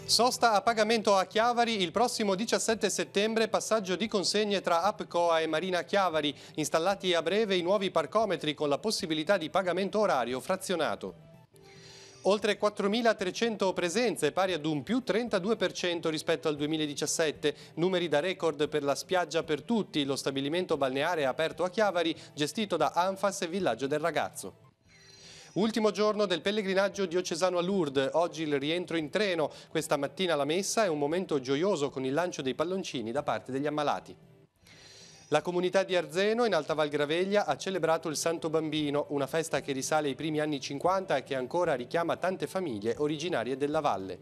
Sosta a pagamento a Chiavari il prossimo 17 settembre, passaggio di consegne tra APCOA e Marina Chiavari, installati a breve i nuovi parcometri con la possibilità di pagamento orario frazionato. Oltre 4.300 presenze, pari ad un più 32% rispetto al 2017, numeri da record per la Spiaggia per Tutti, lo stabilimento balneare aperto a Chiavari, gestito da Anfas e Villaggio del Ragazzo. Ultimo giorno del pellegrinaggio diocesano a Lourdes, oggi il rientro in treno, questa mattina la messa è un momento gioioso con il lancio dei palloncini da parte degli ammalati. La comunità di Arzeno in Alta Val Graveglia ha celebrato il Santo Bambino, una festa che risale ai primi anni 50 e che ancora richiama tante famiglie originarie della valle.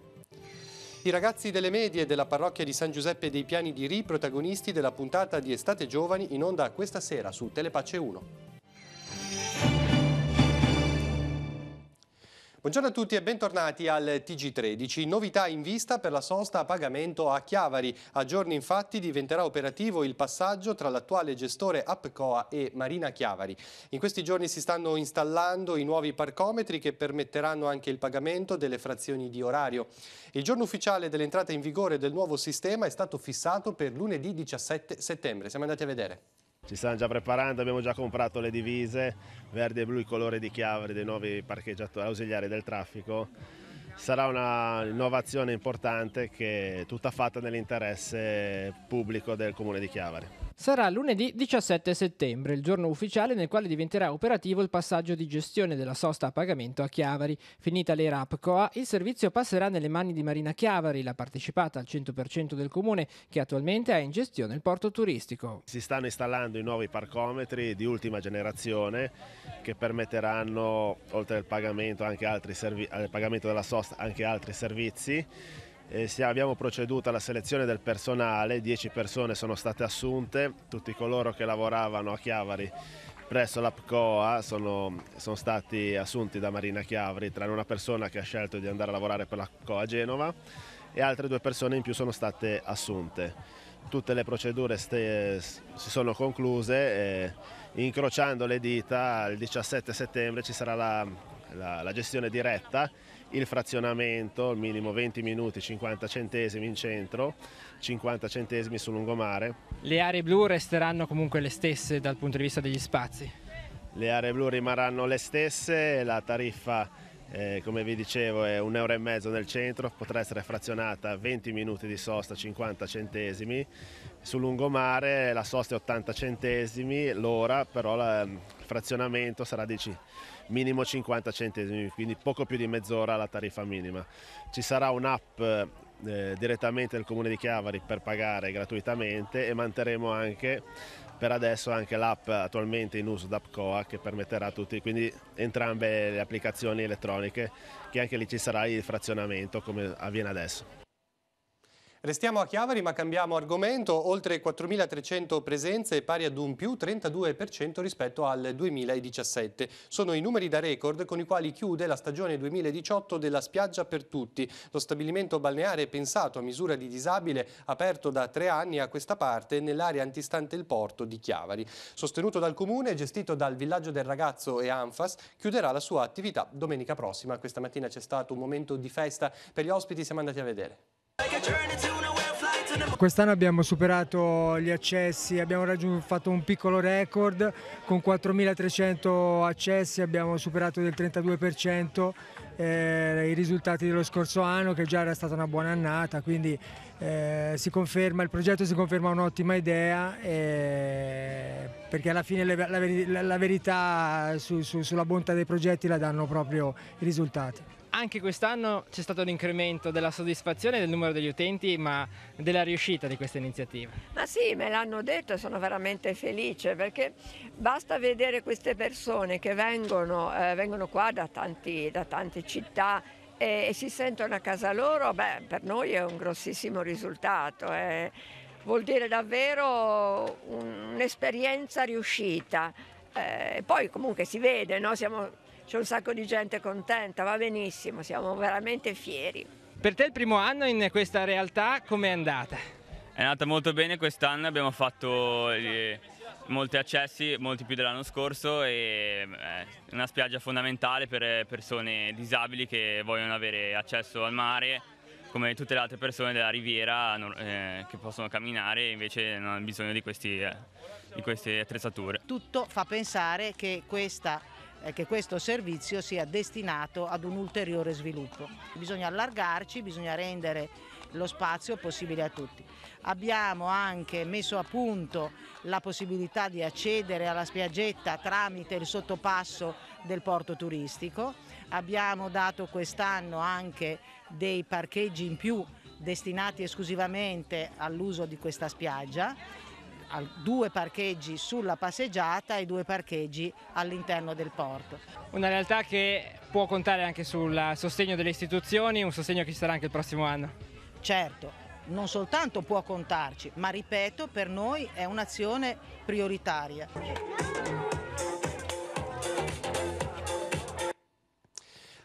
I ragazzi delle medie della parrocchia di San Giuseppe dei Piani di Ri, protagonisti della puntata di Estate Giovani in onda questa sera su Telepace 1. Buongiorno a tutti e bentornati al TG13. Novità in vista per la sosta a pagamento a Chiavari. A giorni infatti diventerà operativo il passaggio tra l'attuale gestore APCOA e Marina Chiavari. In questi giorni si stanno installando i nuovi parcometri che permetteranno anche il pagamento delle frazioni di orario. Il giorno ufficiale dell'entrata in vigore del nuovo sistema è stato fissato per lunedì 17 settembre. Siamo andati a vedere. Ci stanno già preparando, abbiamo già comprato le divise, verde e blu il colore di Chiavari, dei nuovi parcheggiatori ausiliari del traffico. Sarà una innovazione importante che è tutta fatta nell'interesse pubblico del Comune di Chiavari. Sarà lunedì 17 settembre, il giorno ufficiale nel quale diventerà operativo il passaggio di gestione della sosta a pagamento a Chiavari. Finita l'era APCOA, il servizio passerà nelle mani di Marina Chiavari, la partecipata al 100% del comune che attualmente ha in gestione il porto turistico. Si stanno installando i nuovi parcometri di ultima generazione che permetteranno, oltre al pagamento, anche al pagamento della sosta, anche altri servizi. Abbiamo proceduto alla selezione del personale, 10 persone sono state assunte, tutti coloro che lavoravano a Chiavari presso l'APCOA sono stati assunti da Marina Chiavari, tranne una persona che ha scelto di andare a lavorare per l'APCOA a Genova e altre 2 persone in più sono state assunte. Tutte le procedure si sono concluse e incrociando le dita il 17 settembre ci sarà la gestione diretta, il frazionamento, il minimo 20 minuti, 50 centesimi in centro, 50 centesimi sul lungomare. Le aree blu resteranno comunque le stesse dal punto di vista degli spazi? Le aree blu rimarranno le stesse, la tariffa come vi dicevo è 1,5 € nel centro, potrà essere frazionata 20 minuti di sosta, 50 centesimi. Sul lungomare la sosta è 80 centesimi l'ora, però il frazionamento sarà di minimo 50 centesimi, quindi poco più di mezz'ora la tariffa minima. Ci sarà un'app direttamente del Comune di Chiavari per pagare gratuitamente e manterremo anche per adesso anche l'app attualmente in uso d'APCOA che permetterà a tutti, quindi entrambe le applicazioni elettroniche, che anche lì ci sarà il frazionamento come avviene adesso. Restiamo a Chiavari ma cambiamo argomento, oltre 4.300 presenze pari ad un più 32% rispetto al 2017. Sono i numeri da record con i quali chiude la stagione 2018 della Spiaggia per Tutti, lo stabilimento balneare pensato a misura di disabile aperto da 3 anni a questa parte nell'area antistante il porto di Chiavari. Sostenuto dal Comune e gestito dal Villaggio del Ragazzo e Anfas, chiuderà la sua attività domenica prossima. Questa mattina c'è stato un momento di festa per gli ospiti, siamo andati a vedere. Quest'anno abbiamo superato gli accessi, abbiamo fatto un piccolo record con 4.300 accessi, abbiamo superato del 32% i risultati dello scorso anno che già era stata una buona annata, quindi il progetto si conferma un'ottima idea perché alla fine la verità sulla bontà dei progetti la danno proprio i risultati. Anche quest'anno c'è stato un incremento della soddisfazione del numero degli utenti, ma della riuscita di questa iniziativa. Ma sì, me l'hanno detto e sono veramente felice perché basta vedere queste persone che vengono qua da tante città e si sentono a casa loro, per noi è un grossissimo risultato. Vuol dire davvero un'esperienza riuscita. Poi comunque si vede, no? C'è un sacco di gente contenta, va benissimo, siamo veramente fieri. Per te il primo anno in questa realtà com'è andata? È andata molto bene quest'anno, abbiamo fatto molti accessi, molti più dell'anno scorso e è una spiaggia fondamentale per persone disabili che vogliono avere accesso al mare come tutte le altre persone della Riviera che possono camminare, invece non hanno bisogno di queste attrezzature. Tutto fa pensare che questo servizio sia destinato ad un ulteriore sviluppo. Bisogna allargarci, bisogna rendere lo spazio possibile a tutti. Abbiamo anche messo a punto la possibilità di accedere alla spiaggetta tramite il sottopasso del porto turistico. Abbiamo dato quest'anno anche dei parcheggi in più destinati esclusivamente all'uso di questa spiaggia, 2 parcheggi sulla passeggiata e 2 parcheggi all'interno del porto. Una realtà che può contare anche sul sostegno delle istituzioni, un sostegno che ci sarà anche il prossimo anno. Certo, non soltanto può contarci, ma ripeto, per noi è un'azione prioritaria.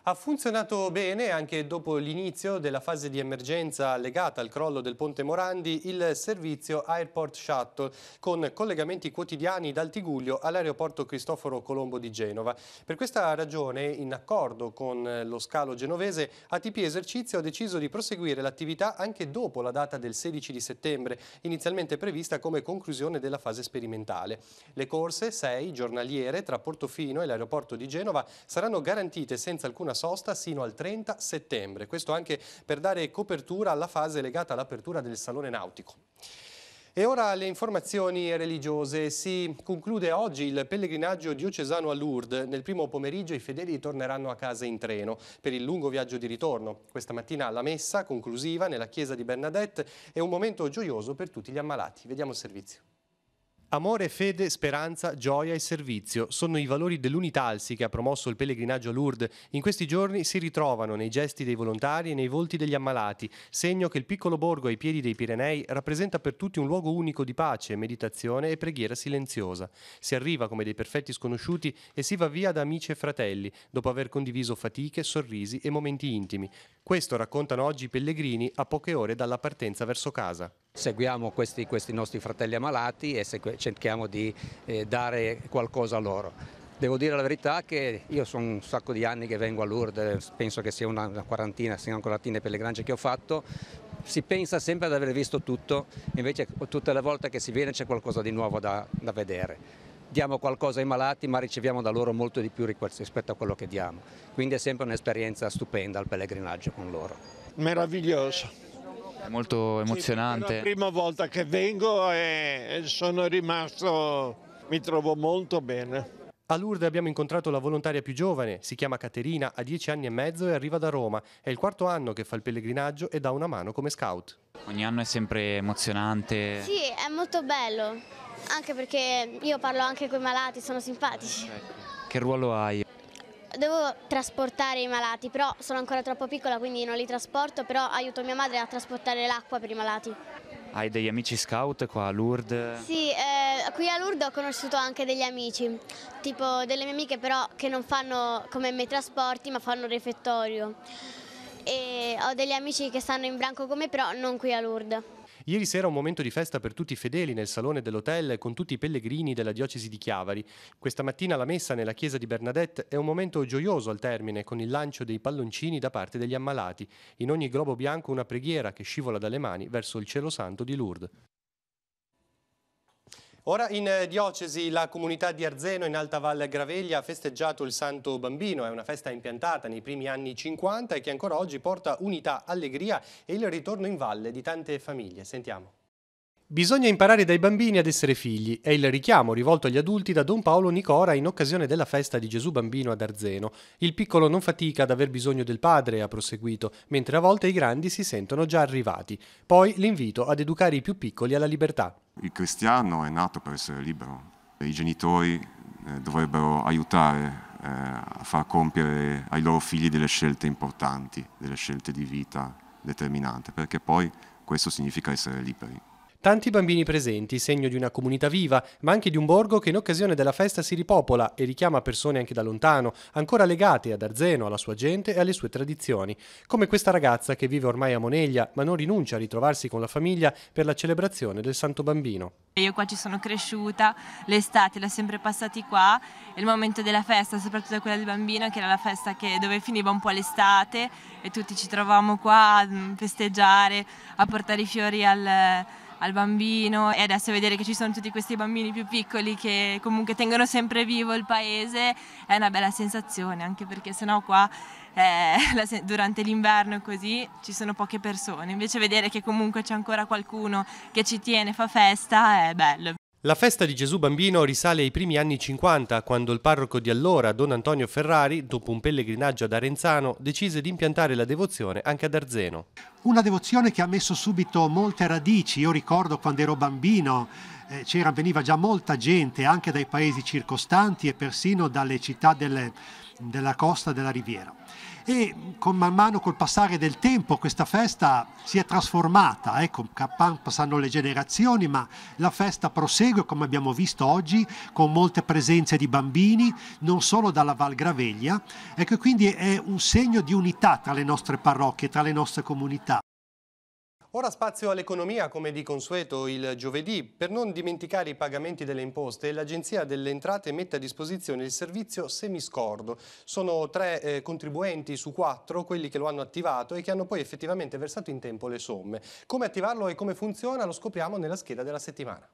Ha funzionato bene anche dopo l'inizio della fase di emergenza legata al crollo del Ponte Morandi il servizio Airport Shuttle con collegamenti quotidiani dal Tigullio all'aeroporto Cristoforo Colombo di Genova. Per questa ragione, in accordo con lo scalo genovese, ATP Esercizio ha deciso di proseguire l'attività anche dopo la data del 16 di settembre, inizialmente prevista come conclusione della fase sperimentale. Le corse, 6 giornaliere tra Portofino e l'aeroporto di Genova, saranno garantite senza alcuna sosta sino al 30 settembre. Questo anche per dare copertura alla fase legata all'apertura del Salone Nautico. E ora le informazioni religiose. Si conclude oggi il pellegrinaggio diocesano a Lourdes. Nel primo pomeriggio i fedeli torneranno a casa in treno per il lungo viaggio di ritorno. Questa mattina la messa conclusiva nella chiesa di Bernadette è un momento gioioso per tutti gli ammalati. Vediamo il servizio. Amore, fede, speranza, gioia e servizio sono i valori dell'Unitalsi che ha promosso il pellegrinaggio a Lourdes. In questi giorni si ritrovano nei gesti dei volontari e nei volti degli ammalati, segno che il piccolo borgo ai piedi dei Pirenei rappresenta per tutti un luogo unico di pace, meditazione e preghiera silenziosa. Si arriva come dei perfetti sconosciuti e si va via da amici e fratelli, dopo aver condiviso fatiche, sorrisi e momenti intimi. Questo raccontano oggi i pellegrini a poche ore dalla partenza verso casa. Seguiamo questi nostri fratelli ammalati e cerchiamo di dare qualcosa a loro. Devo dire la verità che io sono un sacco di anni che vengo a Lourdes, penso che sia una quarantina, siano ancora quarantina pellegrinaggi che ho fatto. Si pensa sempre ad aver visto tutto, invece tutte le volte che si viene c'è qualcosa di nuovo da vedere. Diamo qualcosa ai malati ma riceviamo da loro molto di più rispetto a quello che diamo. Quindi è sempre un'esperienza stupenda il pellegrinaggio con loro. Meraviglioso. È molto emozionante. Sì, è la prima volta che vengo e sono rimasto, mi trovo molto bene. A Lourdes abbiamo incontrato la volontaria più giovane, si chiama Caterina, ha 10 anni e mezzo e arriva da Roma. È il 4º anno che fa il pellegrinaggio e dà una mano come scout. Ogni anno è sempre emozionante. Sì, è molto bello, anche perché io parlo anche con i malati, sono simpatici. Che ruolo hai? Devo trasportare i malati, però sono ancora troppo piccola, quindi non li trasporto, però aiuto mia madre a trasportare l'acqua per i malati. Hai degli amici scout qua a Lourdes? Sì, qui a Lourdes ho conosciuto anche degli amici, tipo delle mie amiche però che non fanno come me trasporti ma fanno refettorio. E ho degli amici che stanno in branco con me però non qui a Lourdes. Ieri sera un momento di festa per tutti i fedeli nel salone dell'hotel con tutti i pellegrini della diocesi di Chiavari. Questa mattina la messa nella chiesa di Bernadette è un momento gioioso al termine con il lancio dei palloncini da parte degli ammalati. In ogni globo bianco una preghiera che scivola dalle mani verso il cielo santo di Lourdes. Ora in diocesi la comunità di Arzeno in Alta Val Graveglia ha festeggiato il Santo Bambino. È una festa impiantata nei primi anni 50 e che ancora oggi porta unità, allegria e il ritorno in valle di tante famiglie. Sentiamo. Bisogna imparare dai bambini ad essere figli, è il richiamo rivolto agli adulti da Don Paolo Nicora in occasione della festa di Gesù Bambino ad Arzeno. Il piccolo non fatica ad aver bisogno del padre, ha proseguito, mentre a volte i grandi si sentono già arrivati. Poi l'invito ad educare i più piccoli alla libertà. Il cristiano è nato per essere libero. I genitori dovrebbero aiutare a far compiere ai loro figli delle scelte importanti, delle scelte di vita determinanti, perché poi questo significa essere liberi. Tanti bambini presenti, segno di una comunità viva, ma anche di un borgo che in occasione della festa si ripopola e richiama persone anche da lontano, ancora legate ad Arzeno, alla sua gente e alle sue tradizioni. Come questa ragazza che vive ormai a Moneglia, ma non rinuncia a ritrovarsi con la famiglia per la celebrazione del Santo Bambino. Io qua ci sono cresciuta, l'estate l'ho sempre passati qua, e il momento della festa, soprattutto quella del bambino, che era la festa dove finiva un po' l'estate e tutti ci trovavamo qua a festeggiare, a portare i fiori al bambino, e adesso vedere che ci sono tutti questi bambini più piccoli che comunque tengono sempre vivo il paese è una bella sensazione, anche perché sennò qua durante l'inverno così ci sono poche persone, invece vedere che comunque c'è ancora qualcuno che ci tiene, fa festa, è bello. La festa di Gesù Bambino risale ai primi anni 50, quando il parroco di allora, Don Antonio Ferrari, dopo un pellegrinaggio ad Arenzano, decise di impiantare la devozione anche ad Arzeno. Una devozione che ha messo subito molte radici. Io ricordo quando ero bambino veniva già molta gente anche dai paesi circostanti e persino dalle città della costa della Riviera. E man mano col passare del tempo questa festa si è trasformata, passano le generazioni, ma la festa prosegue, come abbiamo visto oggi, con molte presenze di bambini, non solo dalla Val Graveglia, quindi è un segno di unità tra le nostre parrocchie, tra le nostre comunità. Ora spazio all'economia, come di consueto il giovedì. Per non dimenticare i pagamenti delle imposte, l'Agenzia delle Entrate mette a disposizione il servizio semiscordo. Sono 3 contribuenti su 4 quelli che lo hanno attivato e che hanno poi effettivamente versato in tempo le somme. Come attivarlo e come funziona lo scopriamo nella scheda della settimana.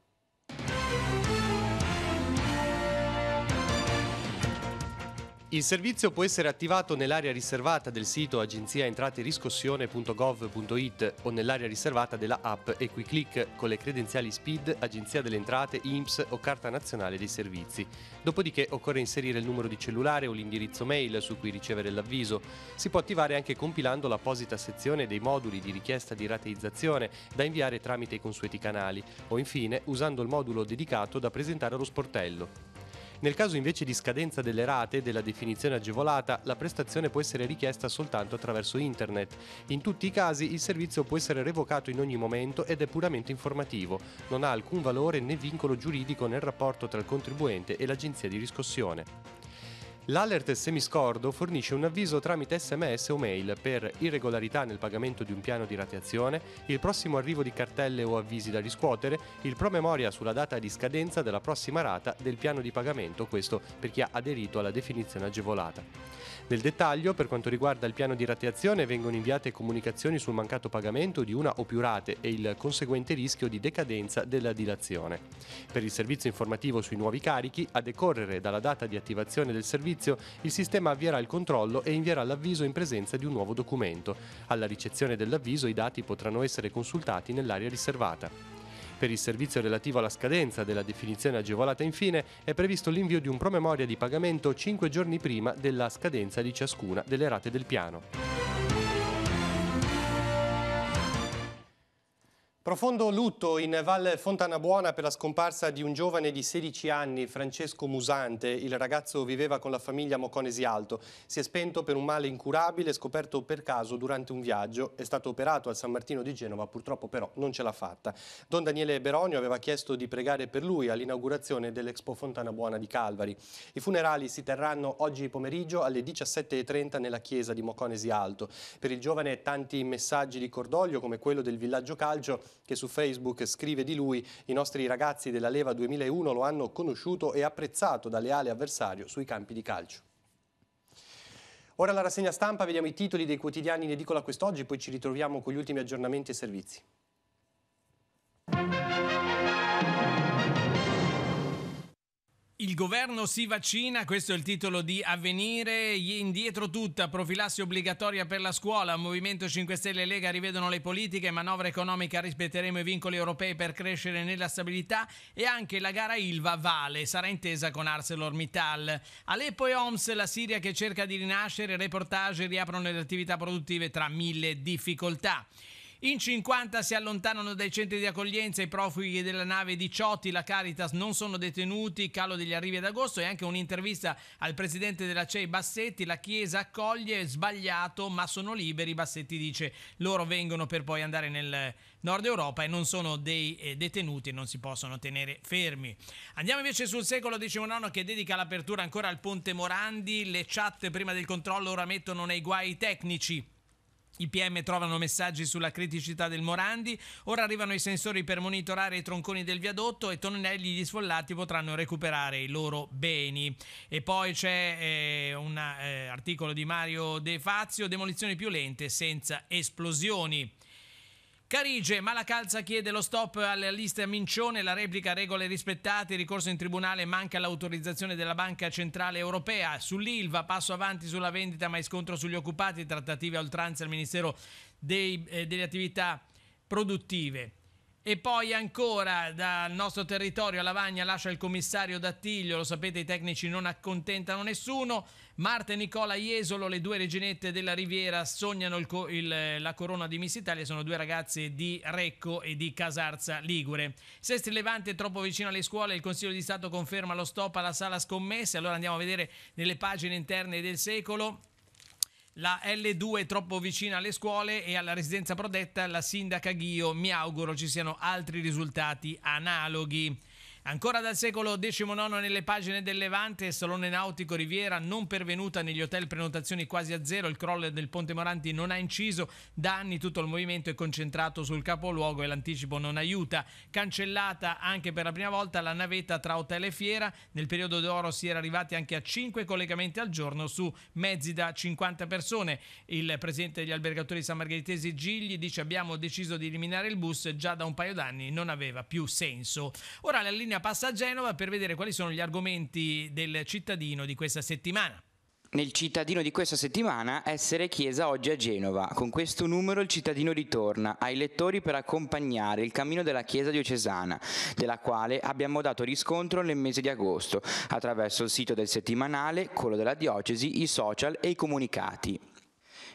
Il servizio può essere attivato nell'area riservata del sito agenziaentrateriscossione.gov.it o nell'area riservata della app EquiClick con le credenziali SPID, Agenzia delle Entrate, INPS o Carta Nazionale dei Servizi. Dopodiché occorre inserire il numero di cellulare o l'indirizzo mail su cui ricevere l'avviso. Si può attivare anche compilando l'apposita sezione dei moduli di richiesta di rateizzazione da inviare tramite i consueti canali o infine usando il modulo dedicato da presentare allo sportello. Nel caso invece di scadenza delle rate della definizione agevolata, la prestazione può essere richiesta soltanto attraverso internet. In tutti i casi il servizio può essere revocato in ogni momento ed è puramente informativo. Non ha alcun valore né vincolo giuridico nel rapporto tra il contribuente e l'agenzia di riscossione. L'alert semiscordo fornisce un avviso tramite SMS o mail per irregolarità nel pagamento di un piano di rateazione, il prossimo arrivo di cartelle o avvisi da riscuotere, il promemoria sulla data di scadenza della prossima rata del piano di pagamento, questo per chi ha aderito alla definizione agevolata. Nel dettaglio, per quanto riguarda il piano di rateazione, vengono inviate comunicazioni sul mancato pagamento di una o più rate e il conseguente rischio di decadenza della dilazione. Per il servizio informativo sui nuovi carichi, a decorrere dalla data di attivazione del servizio, il sistema avvierà il controllo e invierà l'avviso in presenza di un nuovo documento. Alla ricezione dell'avviso i dati potranno essere consultati nell'area riservata. Per il servizio relativo alla scadenza della definizione agevolata, infine, è previsto l'invio di un promemoria di pagamento 5 giorni prima della scadenza di ciascuna delle rate del piano. Profondo lutto in Val Fontanabuona per la scomparsa di un giovane di 16 anni, Francesco Musante. Il ragazzo viveva con la famiglia a Moconesi Alto. Si è spento per un male incurabile scoperto per caso durante un viaggio. È stato operato al San Martino di Genova, purtroppo però non ce l'ha fatta. Don Daniele Beronio aveva chiesto di pregare per lui all'inaugurazione dell'Expo Fontanabuona di Calvari. I funerali si terranno oggi pomeriggio alle 17:30 nella chiesa di Moconesi Alto. Per il giovane tanti messaggi di cordoglio come quello del Villaggio Calcio, che su Facebook scrive di lui: i nostri ragazzi della Leva 2001 lo hanno conosciuto e apprezzato da leale avversario sui campi di calcio. Ora la rassegna stampa, vediamo i titoli dei quotidiani in edicola quest'oggi, poi ci ritroviamo con gli ultimi aggiornamenti e servizi. Il governo si vaccina, questo è il titolo di Avvenire. Indietro tutta, profilassi obbligatoria per la scuola. Movimento 5 Stelle e Lega rivedono le politiche, manovra economica, rispetteremo i vincoli europei per crescere nella stabilità, e anche la gara Ilva vale, sarà intesa con ArcelorMittal. Aleppo e Homs, la Siria che cerca di rinascere, reportage, riaprono le attività produttive tra 1000 difficoltà. In 50 si allontanano dai centri di accoglienza i profughi della nave Diciotti, la Caritas non sono detenuti, calo degli arrivi ad agosto, e anche un'intervista al presidente della CEI Bassetti, la Chiesa accoglie, sbagliato ma sono liberi, Bassetti dice loro vengono per poi andare nel Nord Europa e non sono dei detenuti e non si possono tenere fermi. Andiamo invece sul Secolo XIX che dedica l'apertura ancora al Ponte Morandi, le chat prima del controllo ora mettono nei guai tecnici. I PM trovano messaggi sulla criticità del Morandi, ora arrivano i sensori per monitorare i tronconi del viadotto e Tonelli gli sfollati potranno recuperare i loro beni. E poi c'è un articolo di Mario De Fazio, demolizioni più lente senza esplosioni. Carige, Malacalza chiede lo stop alle liste a Mincione, la replica regole rispettate, il ricorso in tribunale, manca l'autorizzazione della Banca Centrale Europea. Sull'Ilva, passo avanti sulla vendita ma scontro sugli occupati, trattative a oltranza al Ministero delle attività produttive. E poi ancora dal nostro territorio Lavagna lascia il commissario D'Attilio, lo sapete i tecnici non accontentano nessuno. Marta e Nicola Jesolo, le due reginette della Riviera, sognano la corona di Miss Italia, sono due ragazze di Recco e di Casarza Ligure. Sestri Levante è troppo vicino alle scuole, il Consiglio di Stato conferma lo stop alla sala scommesse, allora andiamo a vedere nelle pagine interne del Secolo. La L2 è troppo vicina alle scuole e alla residenza protetta la sindaca Ghio, mi auguro ci siano altri risultati analoghi. Ancora dal Secolo XIX nelle pagine del Levante, Salone Nautico Riviera non pervenuta negli hotel, prenotazioni quasi a zero, il crollo del Ponte Morandi non ha inciso, da anni tutto il movimento è concentrato sul capoluogo e l'anticipo non aiuta. Cancellata anche per la prima volta la navetta tra hotel e fiera, nel periodo d'oro si era arrivati anche a 5 collegamenti al giorno su mezzi da 50 persone. Il presidente degli albergatori San Margheritesi Gigli dice abbiamo deciso di eliminare il bus, già da un paio d'anni non aveva più senso. Ora la linea passa a Genova per vedere quali sono gli argomenti del cittadino di questa settimana. Nel cittadino di questa settimana, essere chiesa oggi a Genova. Con questo numero il cittadino ritorna ai lettori per accompagnare il cammino della chiesa diocesana, della quale abbiamo dato riscontro nel mese di agosto, attraverso il sito del settimanale, quello della diocesi, i social e i comunicati.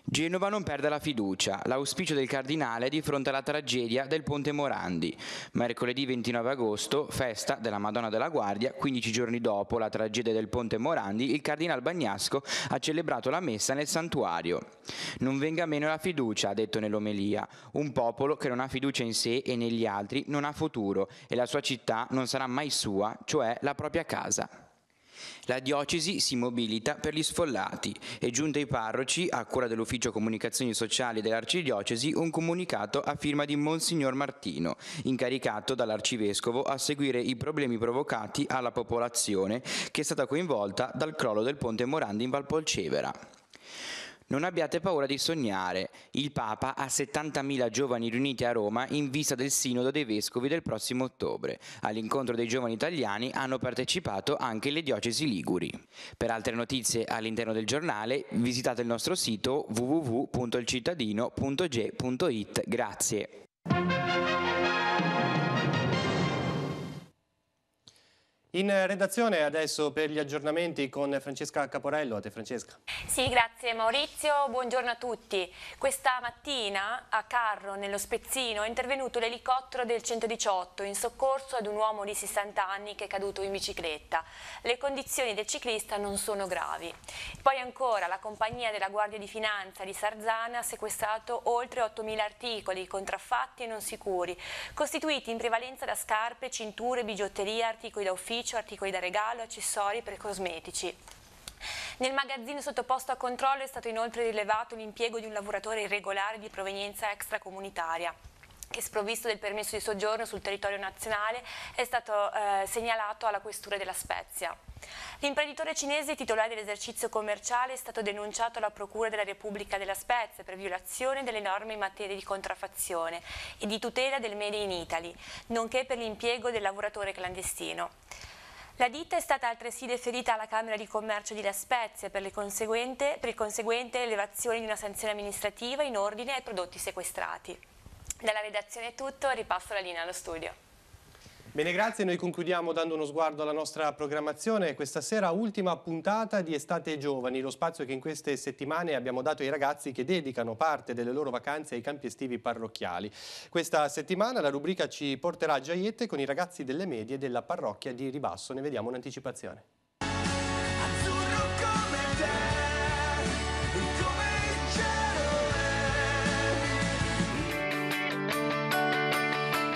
Genova non perde la fiducia, l'auspicio del cardinale di fronte alla tragedia del Ponte Morandi. Mercoledì 29 agosto, festa della Madonna della Guardia, 15 giorni dopo la tragedia del Ponte Morandi, il cardinale Bagnasco ha celebrato la messa nel santuario. Non venga meno la fiducia, ha detto nell'omelia. Un popolo che non ha fiducia in sé e negli altri non ha futuro e la sua città non sarà mai sua, cioè la propria casa. La diocesi si mobilita per gli sfollati e giunto ai parroci, a cura dell'ufficio comunicazioni sociali dell'arcidiocesi, un comunicato a firma di Monsignor Martino, incaricato dall'arcivescovo a seguire i problemi provocati alla popolazione che è stata coinvolta dal crollo del Ponte Morandi in Valpolcevera. Non abbiate paura di sognare. Il Papa ha 70.000 giovani riuniti a Roma in vista del Sinodo dei Vescovi del prossimo ottobre. All'incontro dei giovani italiani hanno partecipato anche le diocesi liguri. Per altre notizie all'interno del giornale visitate il nostro sito www.ilcittadino.ge.it. Grazie. In redazione adesso per gli aggiornamenti con Francesca Caporello. A te Francesca. Sì, grazie Maurizio, buongiorno a tutti. Questa mattina a Carro, nello Spezzino, è intervenuto l'elicottero del 118 in soccorso ad un uomo di 60 anni che è caduto in bicicletta. Le condizioni del ciclista non sono gravi. Poi ancora la compagnia della Guardia di Finanza di Sarzana ha sequestrato oltre 8.000 articoli contraffatti e non sicuri, costituiti in prevalenza da scarpe, cinture, bigiotteria, articoli da ufficio, articoli da regalo, accessori per cosmetici. Nel magazzino sottoposto a controllo è stato inoltre rilevato l'impiego di un lavoratore irregolare di provenienza extracomunitaria che, sprovvisto del permesso di soggiorno sul territorio nazionale, è stato segnalato alla questura della Spezia. L'imprenditore cinese titolare dell'esercizio commerciale è stato denunciato alla Procura della Repubblica della Spezia per violazione delle norme in materia di contraffazione e di tutela del Made in Italy, nonché per l'impiego del lavoratore clandestino. La ditta è stata altresì deferita alla Camera di Commercio di La Spezia per il conseguente elevazione di una sanzione amministrativa in ordine ai prodotti sequestrati. Dalla redazione è tutto, ripasso la linea allo studio. Bene, grazie. Noi concludiamo dando uno sguardo alla nostra programmazione. Questa sera ultima puntata di Estate Giovani, lo spazio che in queste settimane abbiamo dato ai ragazzi che dedicano parte delle loro vacanze ai campi estivi parrocchiali. Questa settimana la rubrica ci porterà a Giaiette con i ragazzi delle medie della parrocchia di Ribasso. Ne vediamo un'anticipazione.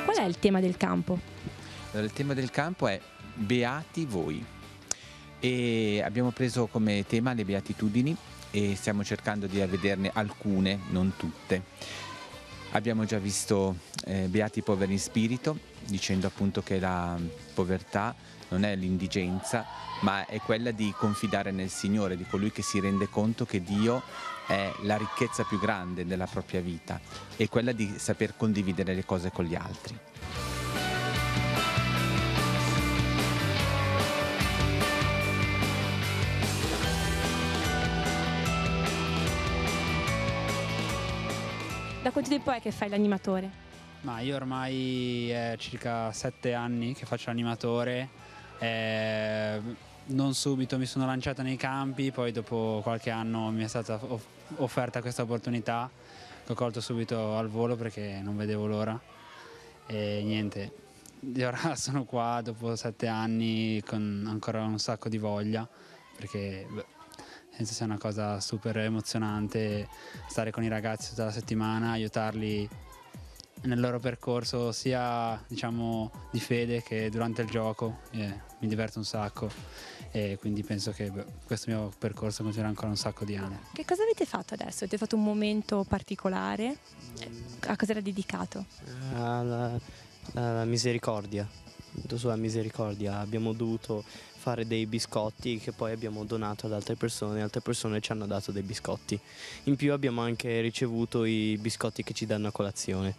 Qual è il tema del campo? Il tema del campo è Beati voi e abbiamo preso come tema le beatitudini e stiamo cercando di vederne alcune, non tutte. Abbiamo già visto Beati i poveri in spirito, dicendo appunto che la povertà non è l'indigenza, ma è quella di confidare nel Signore, di colui che si rende conto che Dio è la ricchezza più grande della propria vita e quella di saper condividere le cose con gli altri. Da quanto tempo è che fai l'animatore? Ma io ormai è circa 7 anni che faccio l'animatore, non subito mi sono lanciata nei campi, poi dopo qualche anno mi è stata offerta questa opportunità che ho colto subito al volo perché non vedevo l'ora e niente, ora sono qua dopo 7 anni con ancora un sacco di voglia perché penso sia una cosa super emozionante stare con i ragazzi tutta la settimana, aiutarli nel loro percorso sia diciamo di fede che durante il gioco, mi diverto un sacco e quindi penso che questo mio percorso continuerà ancora un sacco di anni. Che cosa avete fatto adesso? Avete fatto un momento particolare? A cosa era dedicato? Alla misericordia, sulla misericordia abbiamo dovuto fare dei biscotti che poi abbiamo donato ad altre persone ci hanno dato dei biscotti. In più abbiamo anche ricevuto i biscotti che ci danno a colazione.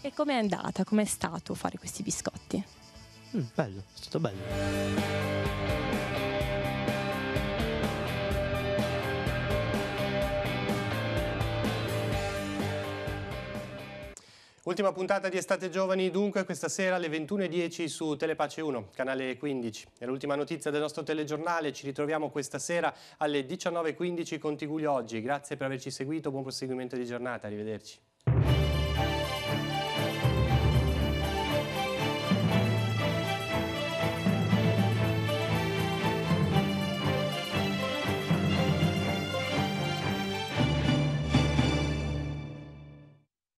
E com'è andata? Com'è stato fare questi biscotti? Bello, è stato bello. Ultima puntata di Estate Giovani dunque questa sera alle 21:10 su Telepace 1, canale 15. È l'ultima notizia del nostro telegiornale, ci ritroviamo questa sera alle 19:15 con Tiguglio Oggi. Grazie per averci seguito, buon proseguimento di giornata, arrivederci.